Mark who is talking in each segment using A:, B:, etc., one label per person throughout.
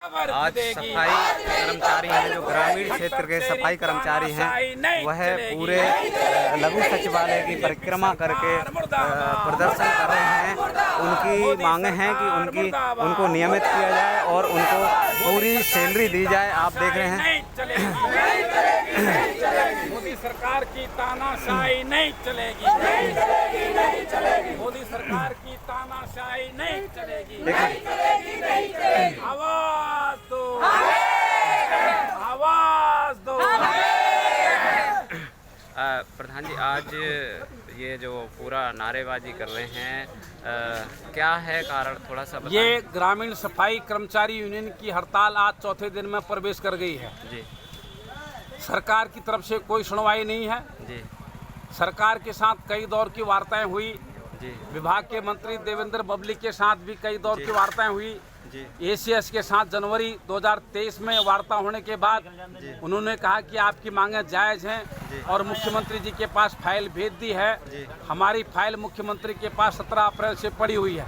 A: आज सफाई कर्मचारी हैं, जो ग्रामीण क्षेत्र के सफाई कर्मचारी हैं, वह पूरे लघु सचिवालय की परिक्रमा करके प्रदर्शन कर रहे हैं। उनकी मांगे हैं कि उनको नियमित किया जाए और उनको पूरी सैलरी दी जाए। आप देख रहे हैं
B: मोदी सरकार की तानाशाही नहीं चलेगी, मोदी सरकार की तानाशाही नहीं चलेगी। आवाज दो, आवाज दो।
A: प्रधान जी, आज ये जो पूरा नारेबाजी कर रहे हैं, क्या है कारण, थोड़ा सा बताएं।
B: ये ग्रामीण सफाई कर्मचारी यूनियन की हड़ताल आज चौथे दिन में प्रवेश कर गई है
A: जी।
B: सरकार की तरफ से कोई सुनवाई नहीं है
A: जी।
B: सरकार के साथ कई दौर की वार्ताएं हुई
A: जी।
B: विभाग के मंत्री देवेंद्र बबली के साथ भी कई दौर की वार्ताएं हुई
A: जी।
B: एसीएस के साथ जनवरी 2023 में वार्ता होने के बाद उन्होंने कहा कि आपकी मांगें जायज़ हैं और मुख्यमंत्री जी के पास फाइल भेज दी है। हमारी फाइल मुख्यमंत्री के पास 17 अप्रैल से पड़ी हुई है।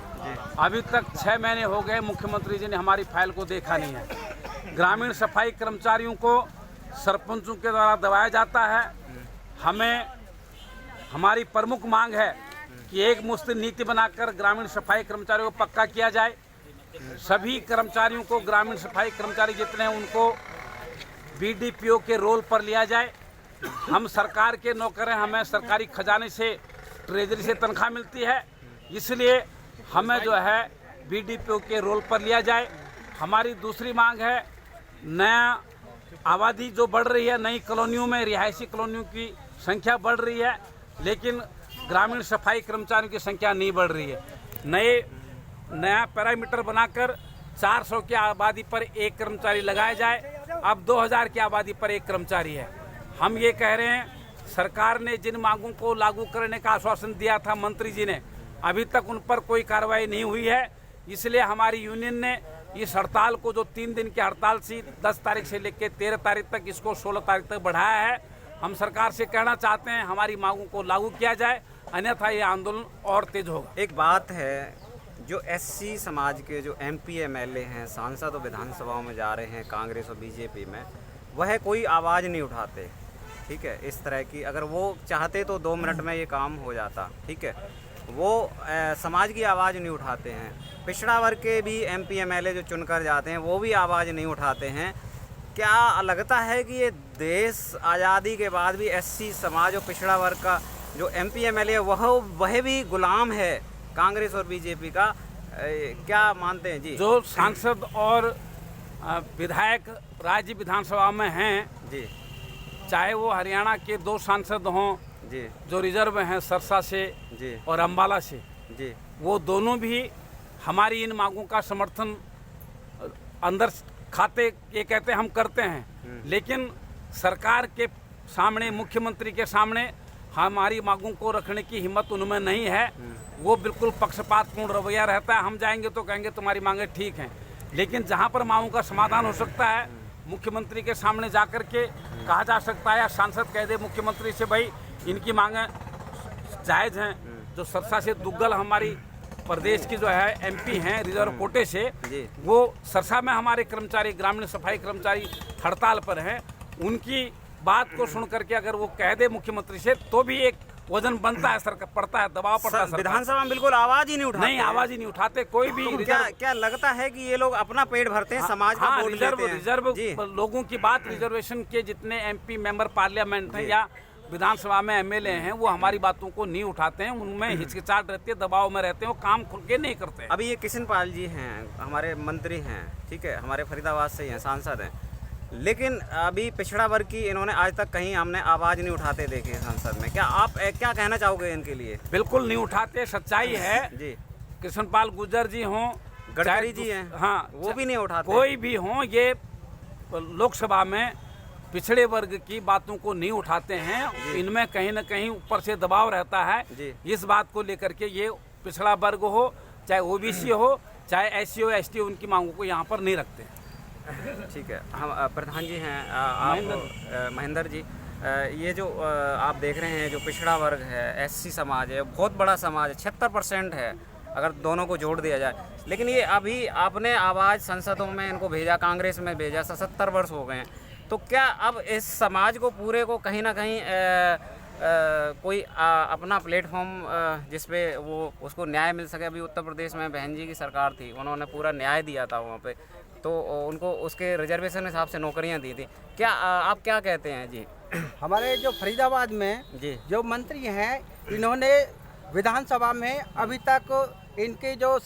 B: अभी तक 6 महीने हो गए, मुख्यमंत्री जी ने हमारी फाइल को देखा नहीं है। ग्रामीण सफाई कर्मचारियों को सरपंचों के द्वारा दबाया जाता है। हमें हमारी प्रमुख मांग है कि एक मुश्त नीति बनाकर ग्रामीण सफाई कर्मचारियों को पक्का किया जाए। सभी कर्मचारियों को, ग्रामीण सफाई कर्मचारी जितने हैं, उनको बीडीपीओ के रोल पर लिया जाए। हम सरकार के नौकर हैं, हमें सरकारी खजाने से, ट्रेजरी से तनख्वाह मिलती है, इसलिए हमें जो है बीडीपीओ के रोल पर लिया जाए। हमारी दूसरी मांग है, नया आबादी जो बढ़ रही है, नई कॉलोनियों में रिहायशी कॉलोनियों की संख्या बढ़ रही है, लेकिन ग्रामीण सफाई कर्मचारियों की संख्या नहीं बढ़ रही है। नया पैरामीटर बनाकर 400 की आबादी पर एक कर्मचारी लगाया जाए। अब 2000 की आबादी पर एक कर्मचारी है। हम ये कह रहे हैं, सरकार ने जिन मांगों को लागू करने का आश्वासन दिया था मंत्री जी ने, अभी तक उन पर कोई कार्रवाई नहीं हुई है। इसलिए हमारी यूनियन ने इस हड़ताल को, जो 3 दिन की हड़ताल थी, 10 तारीख से लेकर 13 तारीख तक, इसको 16 तारीख तक बढ़ाया है। हम सरकार से कहना चाहते हैं हमारी मांगों को लागू किया जाए, अन्यथा ये आंदोलन और तेज होगा।
A: एक बात है, जो एससी समाज के जो एमपी एमएलए हैं, सांसद और विधानसभाओं में जा रहे हैं कांग्रेस और बीजेपी में, वह कोई आवाज़ नहीं उठाते। ठीक है, इस तरह की अगर वो चाहते तो 2 मिनट में ये काम हो जाता। ठीक है, वो समाज की आवाज़ नहीं उठाते हैं। पिछड़ा वर्ग के भी एमपी एमएलए जो चुनकर जाते हैं, वो भी आवाज़ नहीं उठाते हैं। क्या लगता है कि ये देश आज़ादी के बाद भी एससी समाज और पिछड़ा वर्ग का जो एमपी एमएलए वह भी गुलाम है कांग्रेस और बीजेपी का? क्या मानते हैं जी?
B: जो सांसद और विधायक राज्य विधानसभा में हैं जी, चाहे वो हरियाणा के 2 सांसद हों जी, जो रिजर्व हैं सरसा से जी और अम्बाला से जी, वो दोनों भी हमारी इन मांगों का समर्थन अंदर खाते, ये कहते हैं हम करते हैं, लेकिन सरकार के सामने, मुख्यमंत्री के सामने हमारी मांगों को रखने की हिम्मत उनमें नहीं है। वो बिल्कुल पक्षपातपूर्ण रवैया रहता है। हम जाएंगे तो कहेंगे तुम्हारी मांगें ठीक हैं, लेकिन जहां पर मांगों का समाधान हो सकता है, मुख्यमंत्री के सामने जाकर के कहा जा सकता है, या सांसद कह दे मुख्यमंत्री से, भाई इनकी मांगें जायज़ हैं। जो सरसा से दुग्गल हमारी प्रदेश की जो है एमपी हैं रिजर्व कोटे से, वो सरसा में हमारे कर्मचारी, ग्रामीण सफाई कर्मचारी हड़ताल पर हैं। उनकी बात को सुन करके अगर वो कह दे मुख्यमंत्री से, तो भी एक वजन बनता है, सरकार पड़ता है, दबाव पड़ता है।
A: विधानसभा में बिल्कुल आवाज ही नहीं उठाते।
B: नहीं, आवाज ही नहीं उठाते कोई भी।
A: क्या लगता है कि ये लोग अपना पेट भरते हैं, समाज का वोट लेते हैं?
B: रिजर्व लोगों की बात, रिजर्वेशन के जितने एमपी मेंबर पार्लियामेंट हैं या विधानसभा में एमएलए हैं, वो हमारी बातों को नहीं उठाते हैं। उनमें हिचकिचाहट रहती है, दबाव में रहते हैं, वो काम खुल के नहीं करते हैं।
A: अभी ये किशन पाल जी हैं, हमारे मंत्री हैं, ठीक है, हमारे फरीदाबाद से ही हैं, सांसद हैं, लेकिन अभी पिछड़ा वर्ग की इन्होंने आज तक कहीं हमने आवाज़ नहीं उठाते देखे संसद में। क्या आप क्या कहना चाहोगे इनके लिए?
B: बिल्कुल नहीं उठाते, सच्चाई है जी। कृष्णपाल गुर्जर जी हों,
A: गडकरी जी हैं, हाँ, वो भी नहीं उठाते।
B: कोई भी हों, ये लोकसभा में पिछड़े वर्ग की बातों को नहीं उठाते हैं। इनमें कहीं न कहीं ऊपर से दबाव रहता है इस बात को लेकर के। ये पिछड़ा वर्ग हो, चाहे ओबीसी हो, चाहे एससी हो, एसटी हो, उनकी मांगों को यहाँ पर नहीं रखते।
A: ठीक है, हम प्रधान जी हैं, आप महेंद्र जी, ये जो आप देख रहे हैं, जो पिछड़ा वर्ग है, एससी समाज है, बहुत बड़ा समाज है, 76% है अगर दोनों को जोड़ दिया जाए। लेकिन ये अभी आपने आवाज़ संसदों में इनको भेजा, कांग्रेस में भेजा, 77 वर्ष हो गए हैं, तो क्या अब इस समाज को पूरे को कहीं ना कहीं कोई अपना प्लेटफॉर्म जिसपे वो उसको न्याय मिल सके? अभी उत्तर प्रदेश में बहन जी की सरकार थी, उन्होंने पूरा न्याय दिया था वहाँ पे, तो उनको उसके रिजर्वेशन हिसाब से नौकरियाँ दी थी। क्या आप क्या कहते हैं जी?
C: हमारे जो फरीदाबाद में
A: जी
C: जो मंत्री हैं, इन्होंने विधानसभा में अभी तक इनके जो